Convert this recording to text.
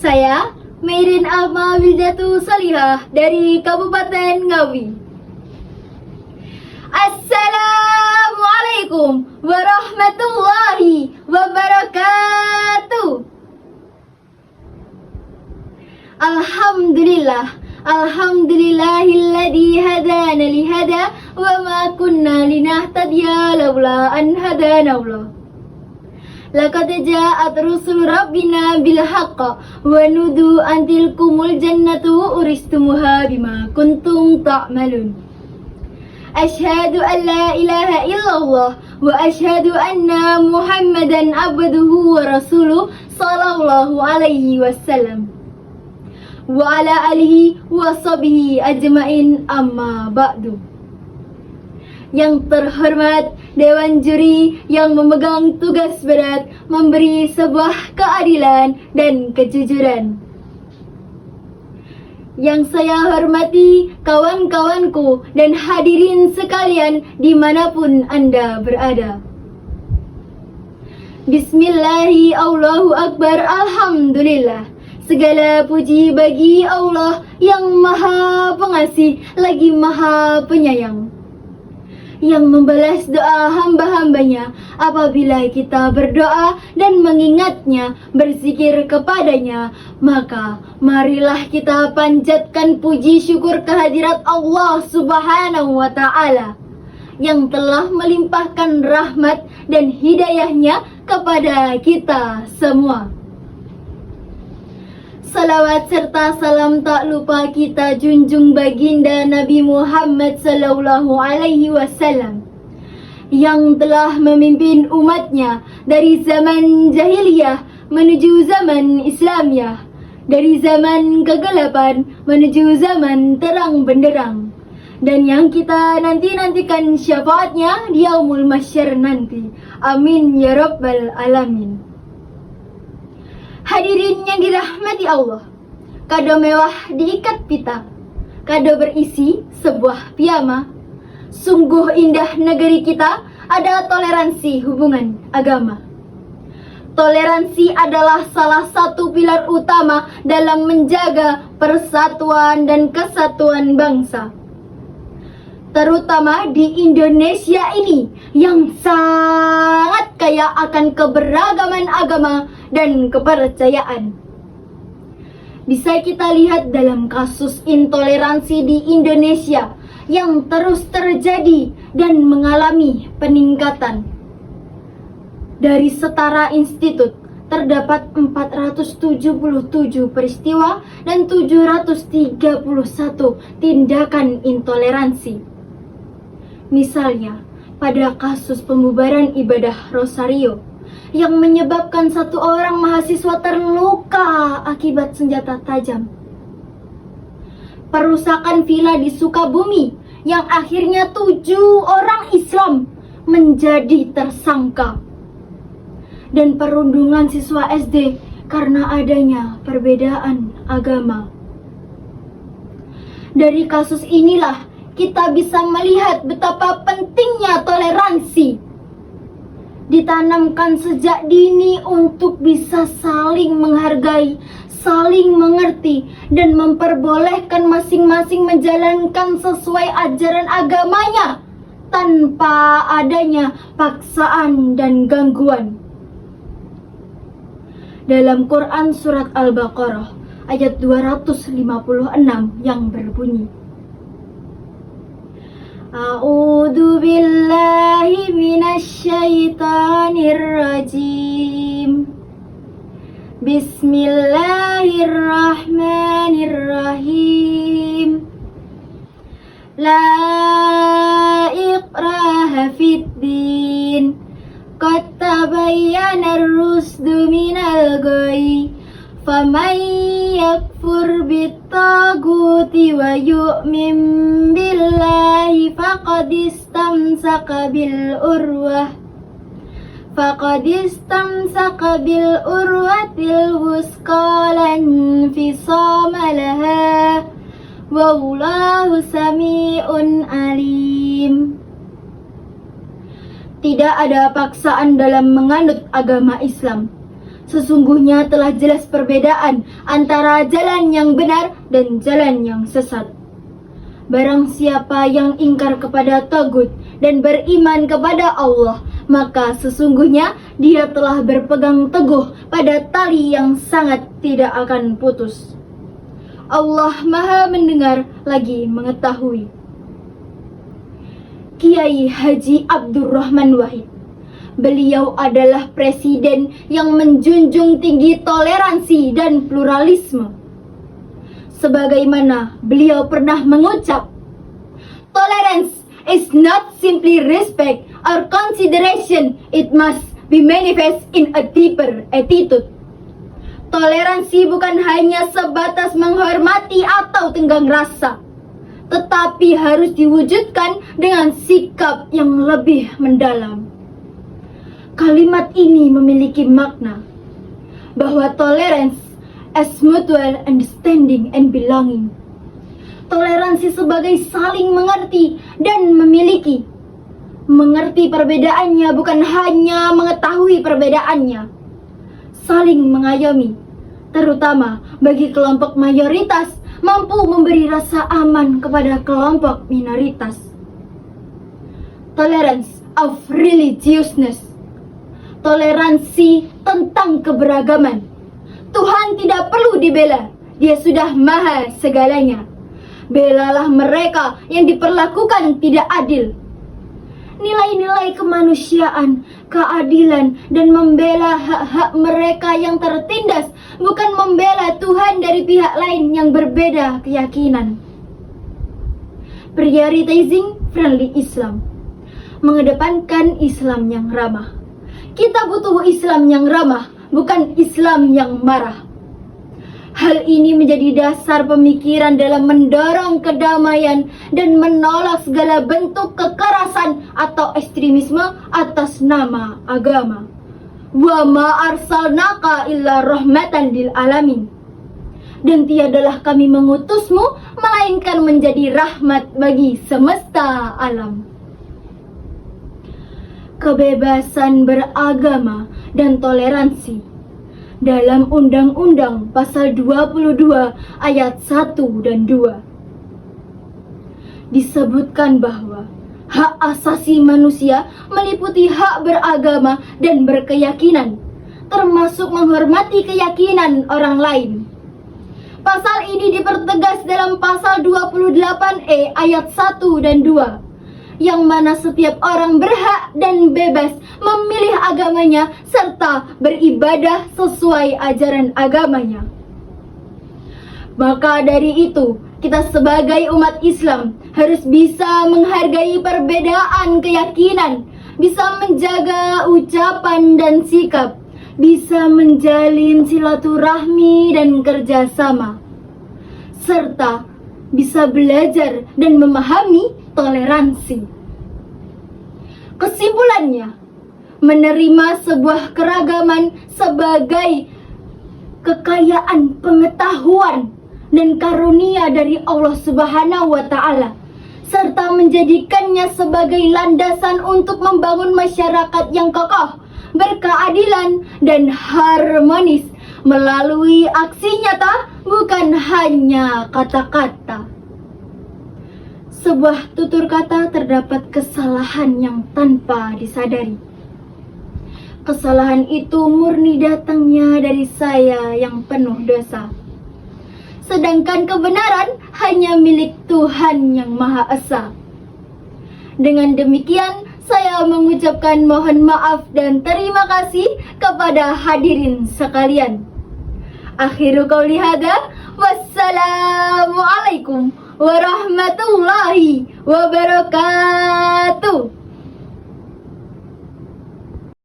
Saya Meirin Alma Wildatu Salihah dari Kabupaten Ngawi. Assalamualaikum warahmatullahi wabarakatuh. Alhamdulillahilladzi hadana lihada wa ma kunna linahtadiya laula an hadanallah. Laqad ja'at rusul rabbina bil haqq wa nudu an tilkumul jannatu uristumuha bima kuntum ta'malun. Asyhadu an la ilaha illallah wa asyhadu anna Muhammadan abduhu wa rasuluh sallallahu alaihi wasallam wa ala alihi wa sahbihi ajmain, amma ba'du. Yang terhormat Dewan Juri yang memegang tugas berat memberi sebuah keadilan dan kejujuran. Yang saya hormati kawan-kawanku dan hadirin sekalian dimanapun Anda berada. Bismillahi Allahu Akbar, Alhamdulillah. Segala puji bagi Allah yang maha pengasih lagi maha penyayang, yang membalas doa hamba-hambanya apabila kita berdoa dan mengingatnya, berzikir kepadanya. Maka marilah kita panjatkan puji syukur kehadirat Allah Subhanahu wa ta'ala yang telah melimpahkan rahmat dan hidayahnya kepada kita semua. Salawat serta salam tak lupa kita junjung baginda Nabi Muhammad sallallahu alaihi wasallam yang telah memimpin umatnya dari zaman jahiliyah menuju zaman Islamiyah, dari zaman kegelapan menuju zaman terang benderang, dan yang kita nantikan syafaatnya di yaumul mahsyar nanti. Amin ya rabbal alamin. Hadirin yang dirahmati Allah, kado mewah diikat pita, kado berisi sebuah piyama. Sungguh indah negeri kita, ada toleransi hubungan agama. Toleransi adalah salah satu pilar utama dalam menjaga persatuan dan kesatuan bangsa, terutama di Indonesia ini yang sangat kaya akan keberagaman agama dan kepercayaan. Bisa kita lihat dalam kasus intoleransi di Indonesia yang terus terjadi dan mengalami peningkatan. Dari Setara Institut terdapat 477 peristiwa dan 731 tindakan intoleransi. Misalnya, pada kasus pembubaran ibadah Rosario yang menyebabkan satu orang mahasiswa terluka akibat senjata tajam. Perusakan villa di Sukabumi yang akhirnya 7 orang Islam menjadi tersangka. Dan perundungan siswa SD karena adanya perbedaan agama. Dari kasus inilah kita bisa melihat betapa pentingnya toleransi ditanamkan sejak dini untuk bisa saling menghargai, saling mengerti, dan memperbolehkan masing-masing menjalankan sesuai ajaran agamanya tanpa adanya paksaan dan gangguan. Dalam Quran surat Al-Baqarah ayat 256 yang berbunyi, A'udzu billahi minasyaitonir rajim. Bismillahirrahmanirrahim. La ikraha fid din. Qad tabayyana ar-rusdu minal ghayy. Faman yakfur bit-taghuti wa yu'min billahi faqad istamsaka bil urwatil wusqa lan fisama laha wallahu sami'un alim. Tidak ada paksaan dalam menganut agama Islam. Sesungguhnya telah jelas perbedaan antara jalan yang benar dan jalan yang sesat. Barang siapa yang ingkar kepada tagut dan beriman kepada Allah, maka sesungguhnya dia telah berpegang teguh pada tali yang sangat tidak akan putus. Allah Maha mendengar lagi mengetahui. Kiai Haji Abdurrahman Wahid. Beliau adalah presiden yang menjunjung tinggi toleransi dan pluralisme. Sebagaimana beliau pernah mengucap, "Tolerance is not simply respect or consideration, it must be manifest in a deeper attitude." Toleransi bukan hanya sebatas menghormati atau tenggang rasa, tetapi harus diwujudkan dengan sikap yang lebih mendalam. Kalimat ini memiliki makna bahwa tolerance as mutual understanding and belonging. Toleransi sebagai saling mengerti dan memiliki. Mengerti perbedaannya bukan hanya mengetahui perbedaannya. Saling mengayomi, terutama bagi kelompok mayoritas, mampu memberi rasa aman kepada kelompok minoritas. Tolerance of religiousness. Toleransi tentang keberagaman. Tuhan tidak perlu dibela, Dia sudah maha segalanya. Belalah mereka yang diperlakukan tidak adil. Nilai-nilai kemanusiaan, keadilan, dan membela hak-hak mereka yang tertindas, bukan membela Tuhan dari pihak lain yang berbeda keyakinan. Prioritizing friendly Islam. Mengedepankan Islam yang ramah. Kita butuh Islam yang ramah, bukan Islam yang marah. Hal ini menjadi dasar pemikiran dalam mendorong kedamaian dan menolak segala bentuk kekerasan atau ekstremisme atas nama agama. Wa ma arsalnaka illa rahmatan lil alamin. Dan tiadalah kami mengutusmu melainkan menjadi rahmat bagi semesta alam. Kebebasan beragama dan toleransi. Dalam Undang-Undang Pasal 22 ayat 1 dan 2 disebutkan bahwa hak asasi manusia meliputi hak beragama dan berkeyakinan, termasuk menghormati keyakinan orang lain. Pasal ini dipertegas dalam Pasal 28E ayat 1 dan 2, yang mana setiap orang berhak dan bebas memilih agamanya serta beribadah sesuai ajaran agamanya. Maka dari itu, kita sebagai umat Islam harus bisa menghargai perbedaan keyakinan, bisa menjaga ucapan dan sikap, bisa menjalin silaturahmi dan kerjasama, serta bisa belajar dan memahami toleransi. Kesimpulannya, menerima sebuah keragaman sebagai kekayaan pengetahuan dan karunia dari Allah Subhanahu wa Ta'ala, serta menjadikannya sebagai landasan untuk membangun masyarakat yang kokoh, berkeadilan dan harmonis melalui aksi nyata, bukan hanya kata-kata. Sebuah tutur kata terdapat kesalahan yang tanpa disadari. Kesalahan itu murni datangnya dari saya yang penuh dosa. Sedangkan kebenaran hanya milik Tuhan yang Maha Esa. Dengan demikian, saya mengucapkan mohon maaf dan terima kasih kepada hadirin sekalian. Akhiru qauli hadza, wassalamualaikum warahmatullahi wabarakatuh.